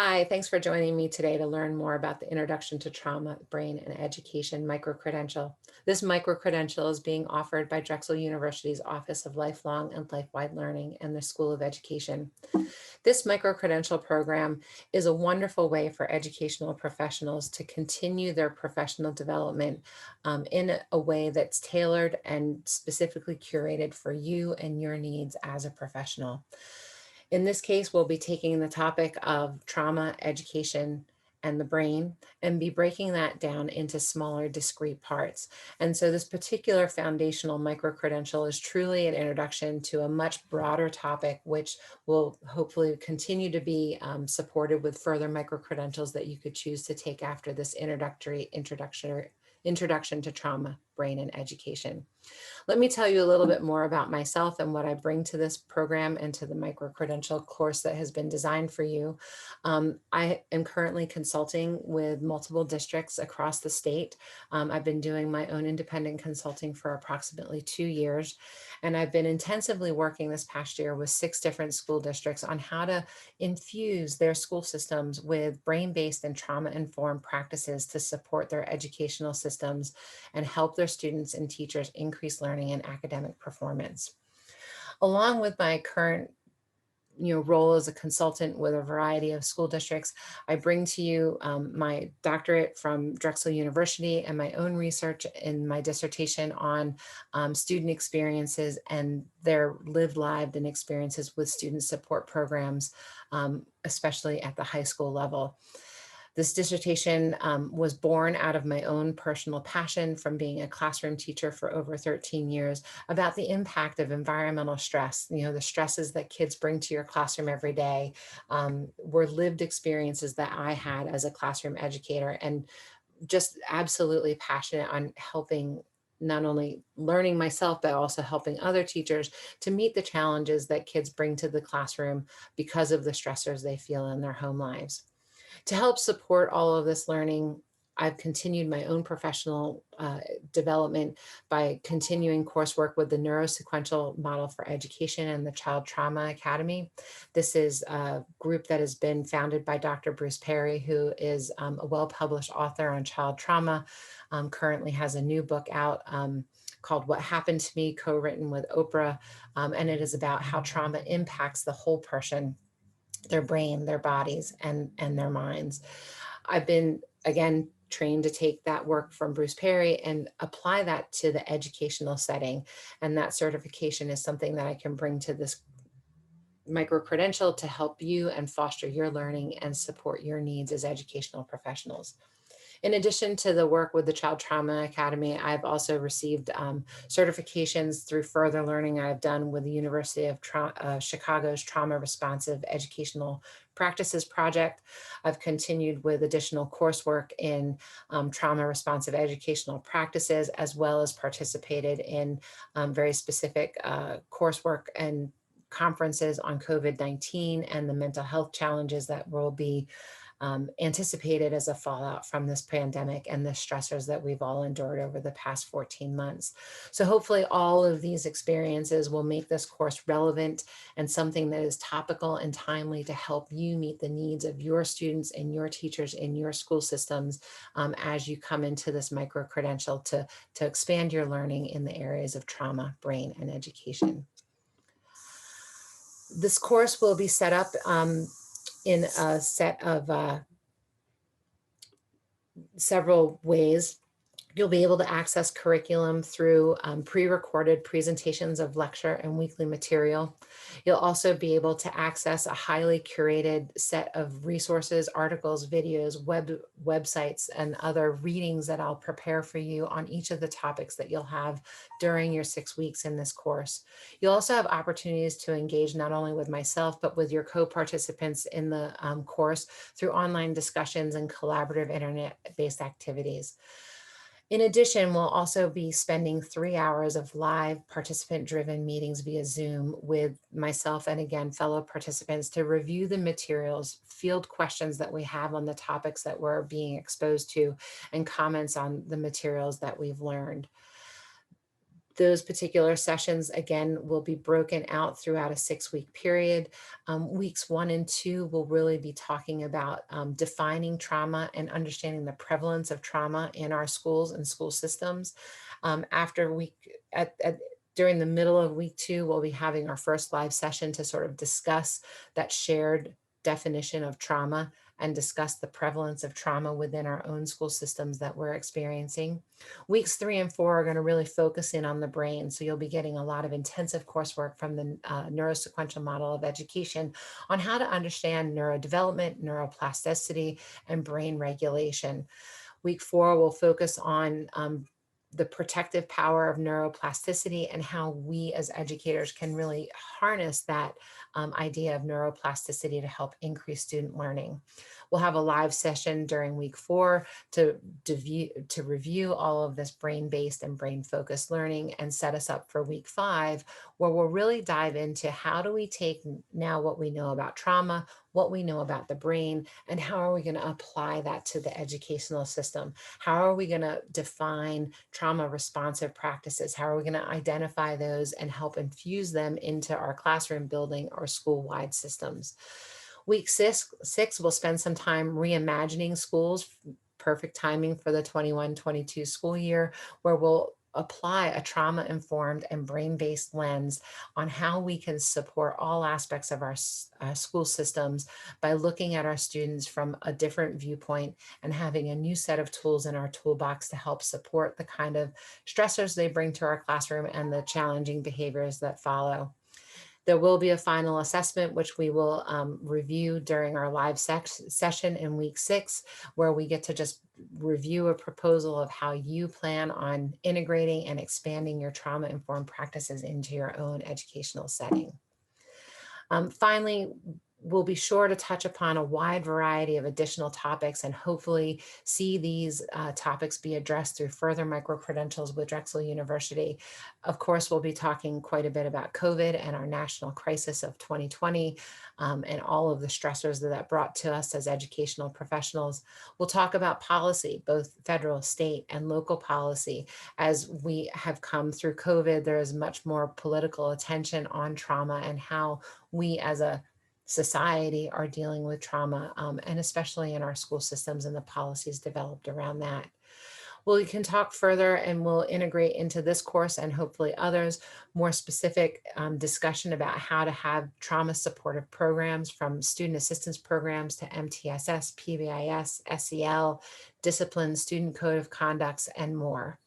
Hi, thanks for joining me today to learn more about the Introduction to Trauma, Brain, and Education Micro-Credential. This micro-credential is being offered by Drexel University's Office of Lifelong and Life-Wide Learning and the School of Education. This micro-credential program is a wonderful way for educational professionals to continue their professional development in a way that's tailored and specifically curated for you and your needs as a professional. In this case, we'll be taking the topic of trauma, education, and the brain and be breaking that down into smaller discrete parts. And so this particular foundational micro-credential is truly an introduction to a much broader topic, which will hopefully continue to be supported with further micro-credentials that you could choose to take after this introduction to trauma, brain, and education. Let me tell you a little bit more about myself and what I bring to this program and to the micro-credential course that has been designed for you. I am currently consulting with multiple districts across the state. I've been doing my own independent consulting for approximately 2 years, and I've been intensively working this past year with 6 different school districts on how to infuse their school systems with brain-based and trauma-informed practices to support their educational systems and help their students and teachers increase learning and academic performance. Along with my current role as a consultant with a variety of school districts, I bring to you my doctorate from Drexel University and my own research in my dissertation on student experiences and their lived lives and experiences with student support programs, especially at the high school level. This dissertation was born out of my own personal passion from being a classroom teacher for over 13 years about the impact of environmental stress. The stresses that kids bring to your classroom every day were lived experiences that I had as a classroom educator, and just absolutely passionate on helping, not only learning myself, but also helping other teachers to meet the challenges that kids bring to the classroom because of the stressors they feel in their home lives. To help support all of this learning, I've continued my own professional development by continuing coursework with the Neurosequential Model for Education and the Child Trauma Academy. This is a group that has been founded by Dr. Bruce Perry, who is a well-published author on child trauma, currently has a new book out called What Happened to Me, co-written with Oprah, and it is about how trauma impacts the whole person, their brain, their bodies, and their minds. I've been, again, trained to take that work from Bruce Perry and apply that to the educational setting. And that certification is something that I can bring to this micro-credential to help you and foster your learning and support your needs as educational professionals. In addition to the work with the Child Trauma Academy, I've also received certifications through further learning I've done with the University of Chicago's Trauma Responsive Educational Practices Project. I've continued with additional coursework in trauma responsive educational practices, as well as participated in very specific coursework and conferences on COVID-19 and the mental health challenges that will be anticipated as a fallout from this pandemic and the stressors that we've all endured over the past 14 months. So hopefully all of these experiences will make this course relevant and something that is topical and timely to help you meet the needs of your students and your teachers in your school systems as you come into this micro-credential to expand your learning in the areas of trauma, brain, and education. This course will be set up in a set of several ways. You'll be able to access curriculum through pre-recorded presentations of lecture and weekly material. You'll also be able to access a highly curated set of resources, articles, videos, websites, and other readings that I'll prepare for you on each of the topics that you'll have during your 6 weeks in this course. You'll also have opportunities to engage not only with myself, but with your co-participants in the course through online discussions and collaborative internet-based activities. In addition, we'll also be spending 3 hours of live participant-driven meetings via Zoom with myself and, again, fellow participants to review the materials, field questions that we have on the topics that we're being exposed to, and comments on the materials that we've learned. Those particular sessions, again, will be broken out throughout a 6-week period. Weeks 1 and 2 will really be talking about defining trauma and understanding the prevalence of trauma in our schools and school systems. After week at During the middle of week 2, we'll be having our first live session to sort of discuss that shared definition of trauma and discuss the prevalence of trauma within our own school systems that we're experiencing. Weeks 3 and 4 are going to really focus in on the brain. So you'll be getting a lot of intensive coursework from the neurosequential model of education on how to understand neurodevelopment, neuroplasticity, and brain regulation. Week 4 will focus on the protective power of neuroplasticity and how we as educators can really harness that idea of neuroplasticity to help increase student learning. We'll have a live session during week 4 to review all of this brain-based and brain-focused learning and set us up for week 5, where we'll really dive into how do we take now what we know about trauma, what we know about the brain, and how are we going to apply that to the educational system? How are we going to define trauma responsive practices? How are we going to identify those and help infuse them into our classroom building or school-wide systems? Week 6 will spend some time reimagining schools, perfect timing for the 21-22 school year, where we'll apply a trauma-informed and brain-based lens on how we can support all aspects of our school systems by looking at our students from a different viewpoint and having a new set of tools in our toolbox to help support the kind of stressors they bring to our classroom and the challenging behaviors that follow. There will be a final assessment, which we will review during our live session in week 6, where we get to just review a proposal of how you plan on integrating and expanding your trauma-informed practices into your own educational setting. Finally, we'll be sure to touch upon a wide variety of additional topics and hopefully see these topics be addressed through further micro-credentials with Drexel University. Of course, we'll be talking quite a bit about COVID and our national crisis of 2020 and all of the stressors that brought to us as educational professionals. We'll talk about policy, both federal, state, and local policy. As we have come through COVID, there is much more political attention on trauma and how we as a society are dealing with trauma, and especially in our school systems and the policies developed around that. Well, we can talk further and we'll integrate into this course and hopefully others more specific discussion about how to have trauma supportive programs, from student assistance programs to MTSS, PBIS, SEL, discipline, student code of conducts, and more.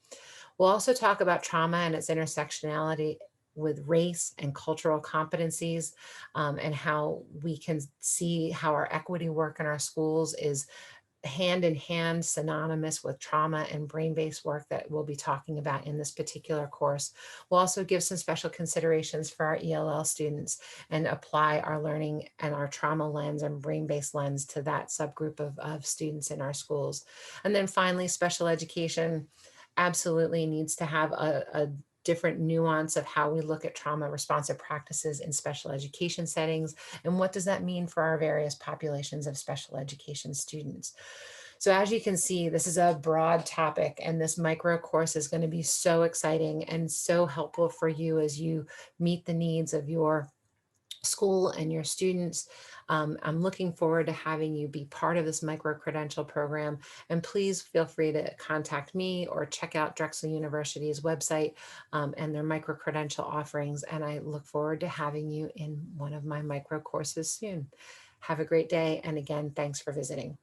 We'll also talk about trauma and its intersectionality with race and cultural competencies, and how we can see how our equity work in our schools is hand in hand synonymous with trauma and brain-based work that we'll be talking about in this particular course. We'll also give some special considerations for our ELL students and apply our learning and our trauma lens and brain-based lens to that subgroup of students in our schools. And then finally, special education absolutely needs to have a different nuance of how we look at trauma responsive practices in special education settings, and what does that mean for our various populations of special education students. So as you can see, this is a broad topic, and this micro course is going to be so exciting and so helpful for you as you meet the needs of your school and your students. I'm looking forward to having you be part of this micro-credential program. And please feel free to contact me or check out Drexel University's website and their micro-credential offerings. And I look forward to having you in one of my micro courses soon. Have a great day. And again, thanks for visiting.